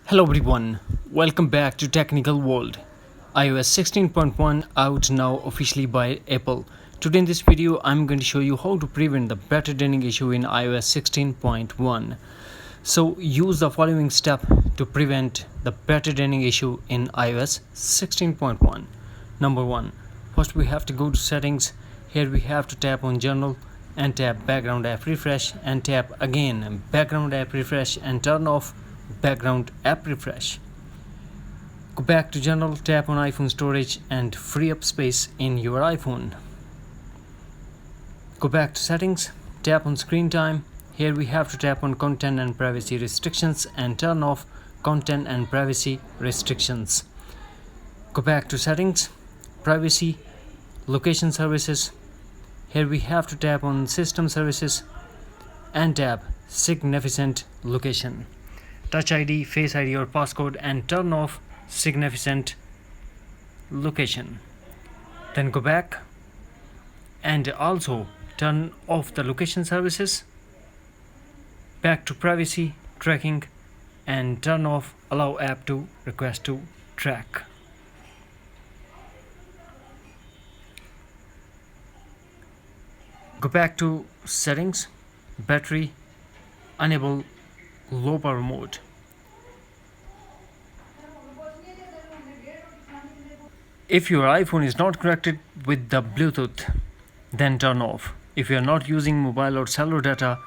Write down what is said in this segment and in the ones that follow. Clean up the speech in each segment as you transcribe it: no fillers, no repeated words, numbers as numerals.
Hello everyone, welcome back to Technical World. iOS 16.1 out now officially by Apple. Today in this video I'm going to show you how to prevent the battery draining issue in iOS 16.1. So use the following step to prevent the battery draining issue in iOS 16.1. Number 1. First we have to go to settings. Here we have to tap on General and tap background app refresh and tap again background app refresh and turn off background app refresh. Go back to General, tap on iPhone storage and free up space in your iPhone. Go back to settings, tap on screen time. Here we have to tap on content and privacy restrictions and turn off content and privacy restrictions. Go back to settings, privacy, location services. Here we have to tap on system services and tap significant location. Touch ID, Face ID or passcode and turn off significant location. Then go back and also turn off the location services. Back to privacy, tracking and turn off allow app to request to track. Go back to settings, battery, enable low power mode. If your iPhone is not connected with the Bluetooth, then turn off. If you are not using mobile or cellular data,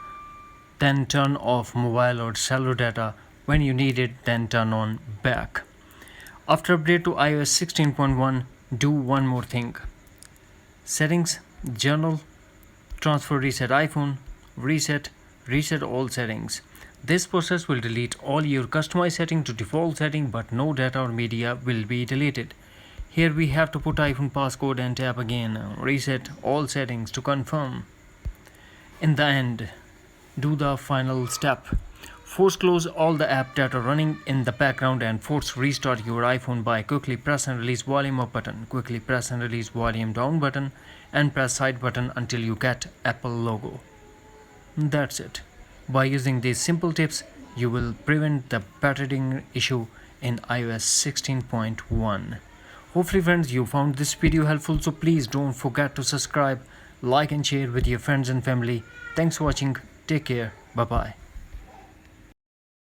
then turn off mobile or cellular data. When you need it, then turn on back. After update to iOS 16.1, do one more thing. Settings, General, transfer reset iPhone, reset all settings. This process will delete all your customized setting to default setting, but no data or media will be deleted. Here we have to put iPhone passcode and tap again reset all settings to confirm. In the end, do the final step. Force close all the app data running in the background and force restart your iPhone by quickly press and release volume up button, quickly press and release volume down button and press side button until you get Apple logo. That's it. By using these simple tips, you will prevent the battery draining issue in iOS 16.1. Hopefully friends, you found this video helpful, so please don't forget to subscribe, like and share with your friends and family. Thanks for watching. Take care. Bye bye.